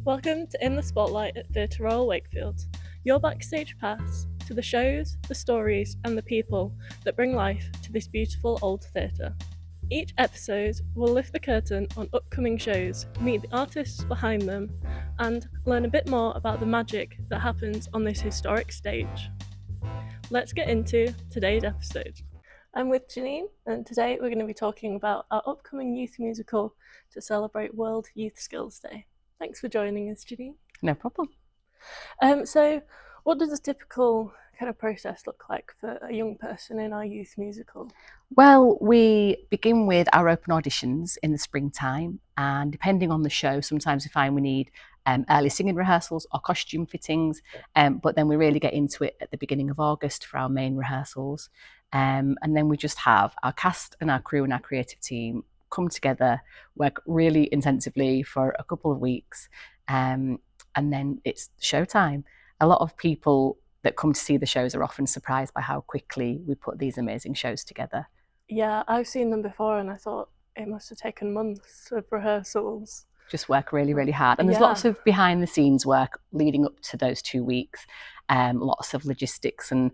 Welcome to In the Spotlight at Theatre Royal Wakefield, your backstage pass to the shows, the stories, and the people that bring life to this beautiful old theatre. Each episode will lift the curtain on upcoming shows, meet the artists behind them, and learn a bit more about the magic that happens on this historic stage. Let's get into today's episode. I'm with Janine, and today we're going to be talking about our upcoming youth musical to celebrate World Youth Skills Day. Thanks for joining us, Janine. No problem. So what does a typical kind of process look like for a young person in our youth musical? Well, we begin with our open auditions in the springtime, and depending on the show, sometimes we find we need early singing rehearsals or costume fittings, but then we really get into it at the beginning of August for our main rehearsals. And then we just have our cast and our crew and our creative team come together, work really intensively for a couple of weeks, and then it's showtime. A lot of people that come to see the shows are often surprised by how quickly we put these amazing shows together. Yeah, I've seen them before and I thought it must have taken months of rehearsals. Just work really, really hard. And there's Yeah. lots of behind the scenes work leading up to those 2 weeks, lots of logistics and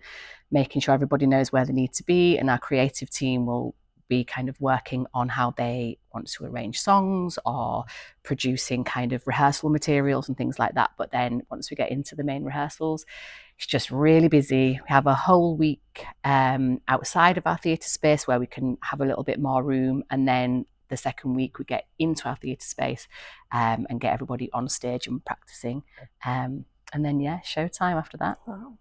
making sure everybody knows where they need to be. And our creative team will be kind of working on how they want to arrange songs or producing kind of rehearsal materials and things like that. But then once we get into the main rehearsals, it's just really busy. We have a whole week outside of our theatre space where we can have a little bit more room, and then the second week we get into our theatre space and get everybody on stage and practicing, and then showtime after that. Wow.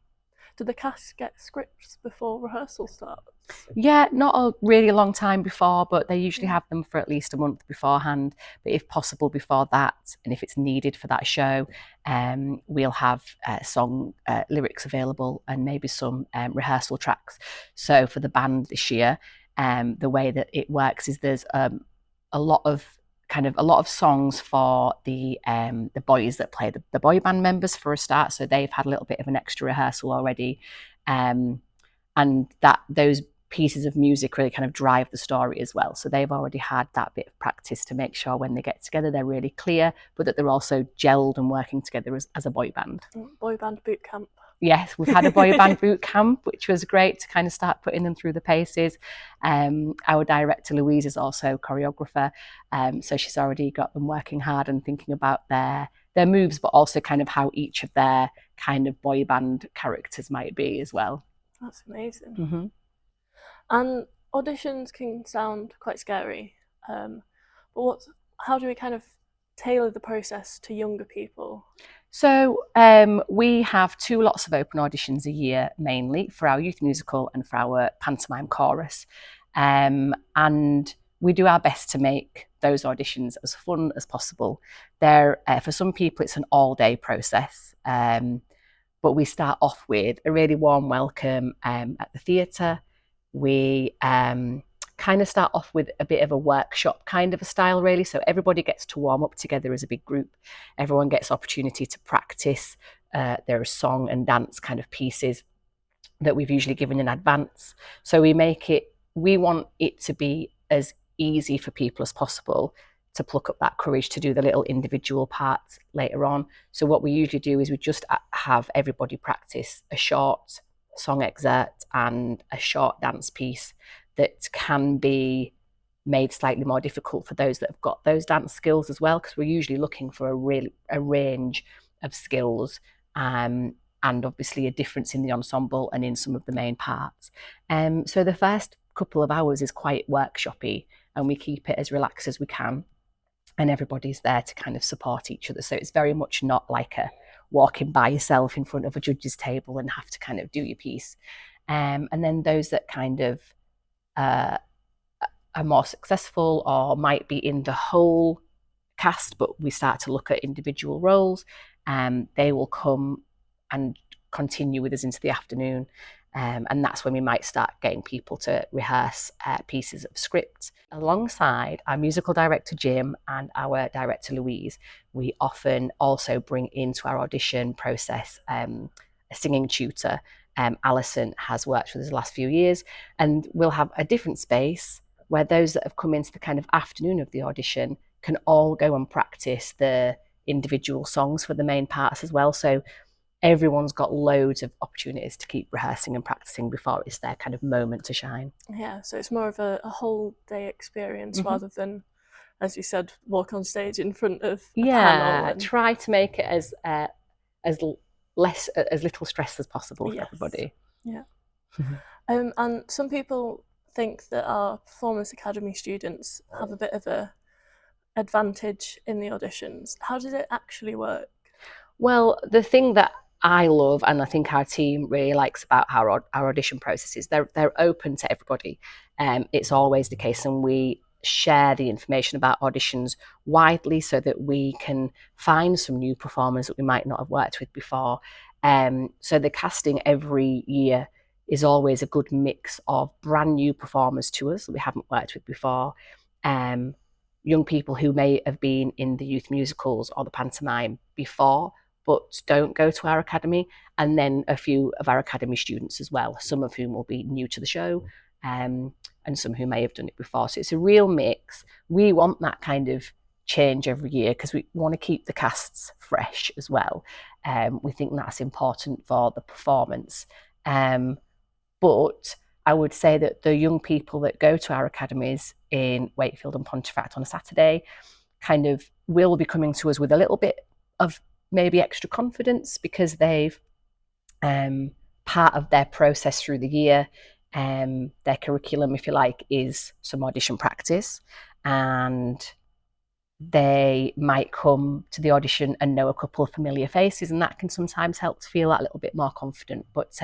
Do the cast get scripts before rehearsal starts? Yeah, not a really long time before, but they usually have them for at least a month beforehand. But if possible before that, and if it's needed for that show, we'll have song lyrics available and maybe some rehearsal tracks. So for the band this year, the way that it works is there's a lot of songs for the boys that play the boy band members for a start. So they've had a little bit of an extra rehearsal already, and that those pieces of music really kind of drive the story as well. So they've already had that bit of practice to make sure when they get together they're really clear, but that they're also gelled and working together as a boy band. Boyband Bootcamp. Yes, we've had a boy band boot camp, which was great to kind of start putting them through the paces. Our director, Louise, is also choreographer, so she's already got them working hard and thinking about their moves, but also kind of how each of their kind of boy band characters might be as well. That's amazing. Mm-hmm. And auditions can sound quite scary, but how do we kind of tailor the process to younger people? So we have 2 lots of open auditions a year, mainly for our youth musical and for our pantomime chorus. And we do our best to make those auditions as fun as possible. For some people, it's an all-day process, but we start off with a really warm welcome at the theatre. We kind of start off with a bit of a workshop kind of a style, really. So everybody gets to warm up together as a big group. Everyone gets opportunity to practice. There are song and dance kind of pieces that we've usually given in advance. So we want it to be as easy for people as possible to pluck up that courage to do the little individual parts later on. So what we usually do is we just have everybody practice a short song excerpt and a short dance piece that can be made slightly more difficult for those that have got those dance skills as well, because we're usually looking for a range of skills, and obviously a difference in the ensemble and in some of the main parts. So the first couple of hours is quite workshoppy, and we keep it as relaxed as we can, and everybody's there to kind of support each other. So it's very much not like a walking by yourself in front of a judge's table and have to kind of do your piece. And then those that kind of are more successful or might be in the whole cast, but we start to look at individual roles, they will come and continue with us into the afternoon. And that's when we might start getting people to rehearse pieces of script. Alongside our musical director, Jim, and our director, Louise, we often also bring into our audition process a singing tutor. Alison has worked with us the last few years, and we'll have a different space where those that have come into the kind of afternoon of the audition can all go and practice the individual songs for the main parts as well. So everyone's got loads of opportunities to keep rehearsing and practicing before it's their kind of moment to shine. Yeah, so it's more of a whole day experience rather than, as you said, walk on stage in front of a panel. And try to make it as little stress as possible for yes, everybody. yeah. And some people think that our Performance Academy students have a bit of a advantage in the auditions. How does it actually work? Well, the thing that I love, and I think our team really likes about our audition processes, they're open to everybody. It's always the case, and we share the information about auditions widely so that we can find some new performers that we might not have worked with before. So the casting every year is always a good mix of brand new performers to us that we haven't worked with before, young people who may have been in the youth musicals or the pantomime before but don't go to our academy, and then a few of our academy students as well, some of whom will be new to the show, and some who may have done it before. So it's a real mix. We want that kind of change every year because we want to keep the casts fresh as well. We think that's important for the performance. But I would say that the young people that go to our academies in Wakefield and Pontefract on a Saturday kind of will be coming to us with a little bit of maybe extra confidence because they've part of their process through the year, their curriculum, if you like, is some audition practice, and they might come to the audition and know a couple of familiar faces, and that can sometimes help to feel that little bit more confident. But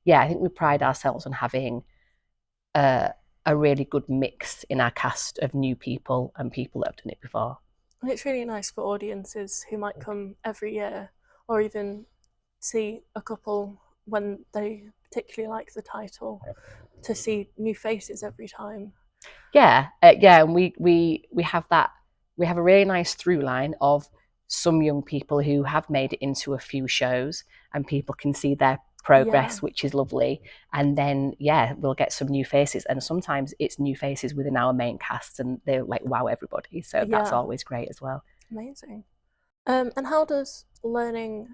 yeah, I think we pride ourselves on having a really good mix in our cast of new people and people that have done it before. And it's really nice for audiences who might come every year or even see a couple when they particularly like the title to see new faces every time. Yeah, and we have that. We have a really nice through line of some young people who have made it into a few shows, and people can see their progress, which is lovely. And then we'll get some new faces, and sometimes it's new faces within our main cast, and they like wow everybody. So that's always great as well. Amazing. And how does learning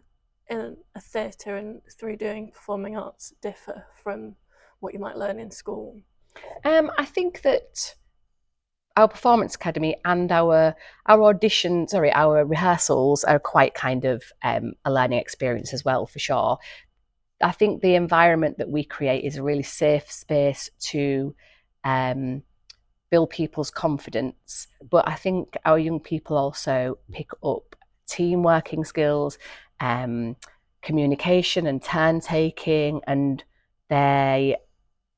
in a theatre and through doing performing arts differ from what you might learn in school? I think that our performance academy and our rehearsals are quite kind of a learning experience as well, for sure. I think the environment that we create is a really safe space to build people's confidence. But I think our young people also pick up team working skills, communication and turn taking, and they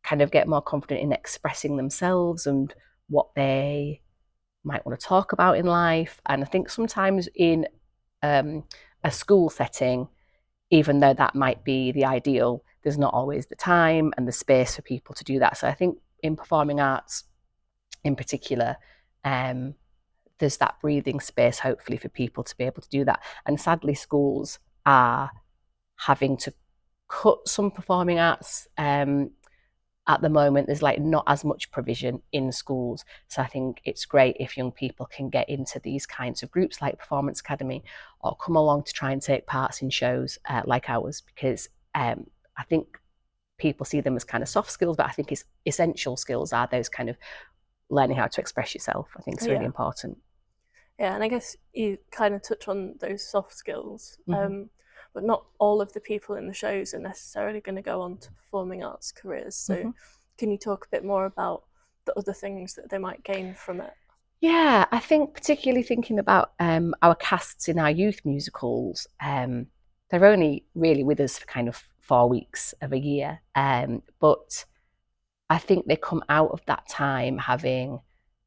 kind of get more confident in expressing themselves and what they might want to talk about in life. And I think sometimes in a school setting, even though that might be the ideal, there's not always the time and the space for people to do that. So I think in performing arts in particular, there's that breathing space, hopefully, for people to be able to do that. And sadly, schools are having to cut some performing arts at the moment. There's like not as much provision in schools. So I think it's great if young people can get into these kinds of groups like Performance Academy or come along to try and take parts in shows like ours, because I think people see them as kind of soft skills, but I think it's essential skills are those kind of learning how to express yourself. I think it's really important. Yeah, and I guess you kind of touch on those soft skills, but not all of the people in the shows are necessarily going to go on to performing arts careers. So can you talk a bit more about the other things that they might gain from it? Yeah, I think particularly thinking about our casts in our youth musicals, they're only really with us for kind of 4 weeks of a year, but I think they come out of that time having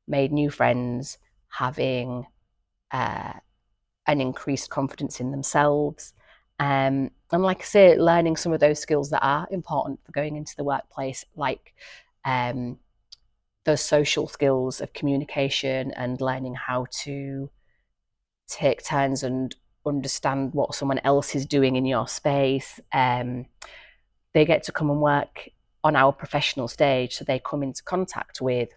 made new friends, having an increased confidence in themselves, and like I say, learning some of those skills that are important for going into the workplace, like those social skills of communication and learning how to take turns and understand what someone else is doing in your space. They get to come and work on our professional stage, so they come into contact with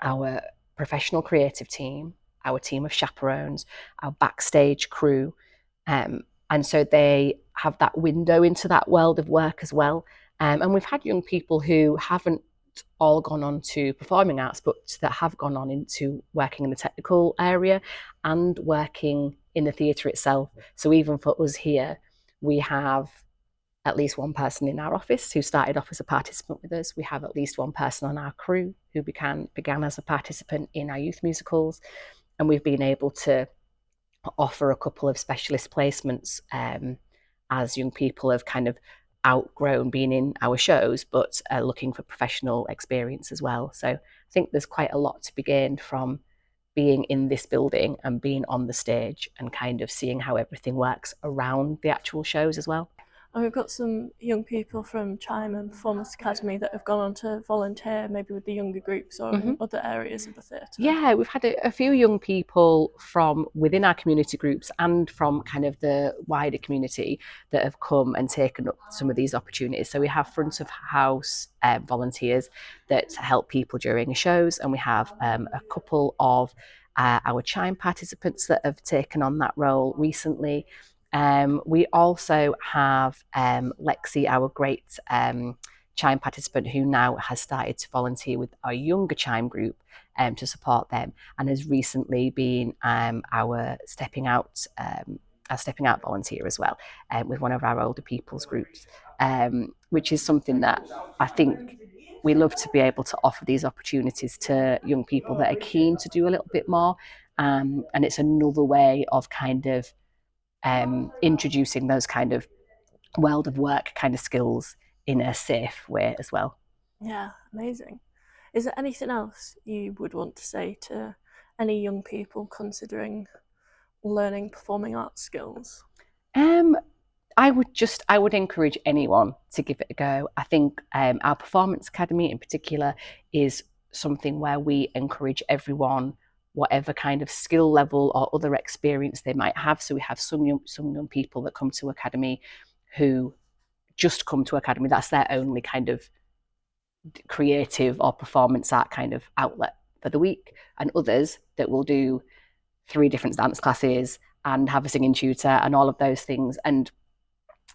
our professional creative team, our team of chaperones, our backstage crew. And so they have that window into that world of work as well. And we've had young people who haven't all gone on to performing arts, but that have gone on into working in the technical area and working in the theatre itself. So even for us here, we have at least one person in our office who started off as a participant with us. We have at least one person on our crew who began as a participant in our youth musicals. And we've been able to offer a couple of specialist placements as young people have kind of outgrown being in our shows, but looking for professional experience as well. So I think there's quite a lot to be gained from being in this building and being on the stage and kind of seeing how everything works around the actual shows as well. And we've got some young people from Chime and Performance Academy that have gone on to volunteer maybe with the younger groups or in other areas of the theatre. Yeah, we've had a few young people from within our community groups and from kind of the wider community that have come and taken up some of these opportunities. So we have front of house volunteers that help people during shows, and we have a couple of our Chime participants that have taken on that role recently. We also have Lexi, our great Chime participant, who now has started to volunteer with our younger Chime group to support them, and has recently been our stepping out volunteer as well with one of our older people's groups, which is something that I think we love to be able to offer these opportunities to young people that are keen to do a little bit more, and it's another way of kind of introducing those kind of world of work kind of skills in a safe way as well. Yeah, amazing. Is there anything else you would want to say to any young people considering learning performing arts skills? I would encourage anyone to give it a go. I think our Performance Academy in particular is something where we encourage everyone, whatever kind of skill level or other experience they might have. So we have some young people that come to Academy who just come to Academy. That's their only kind of creative or performance art kind of outlet for the week, and others that will do 3 different dance classes and have a singing tutor and all of those things. And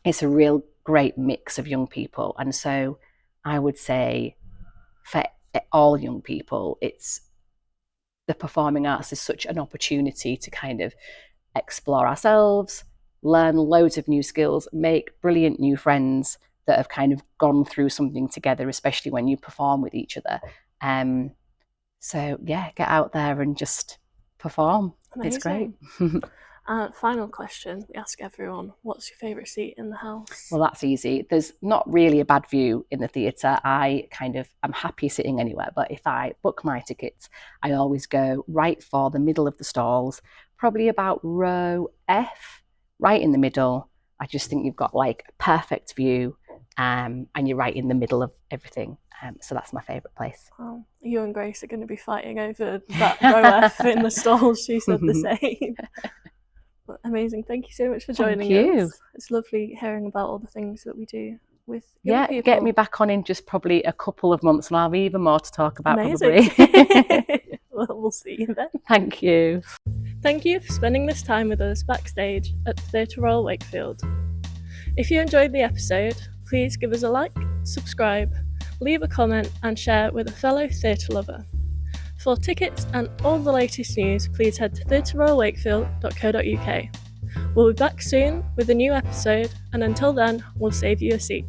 it's a real great mix of young people. And so I would say for all young people, the performing arts is such an opportunity to kind of explore ourselves, learn loads of new skills, make brilliant new friends that have kind of gone through something together, especially when you perform with each other. So yeah, get out there and just perform. Amazing. It's great. Final question we ask everyone: what's your favourite seat in the house? Well, that's easy. There's not really a bad view in the theatre. I'm happy sitting anywhere, but if I book my tickets, I always go right for the middle of the stalls, probably about row F, right in the middle. I just think you've got like a perfect view, and you're right in the middle of everything. So that's my favourite place. Well, you and Grace are going to be fighting over that row F in the stalls. She said the same. But amazing. Thank you so much for joining us. It's lovely hearing about all the things that we do with young people. Get me back on in just probably a couple of months and I'll have even more to talk about. Amazing. Probably. Well, we'll see you then. Thank you. Thank you for spending this time with us backstage at the Theatre Royal Wakefield. If you enjoyed the episode, please give us a like, subscribe, leave a comment and share with a fellow theatre lover. For tickets and all the latest news, please head to theatreroyalwakefield.co.uk. We'll be back soon with a new episode, and until then, we'll save you a seat.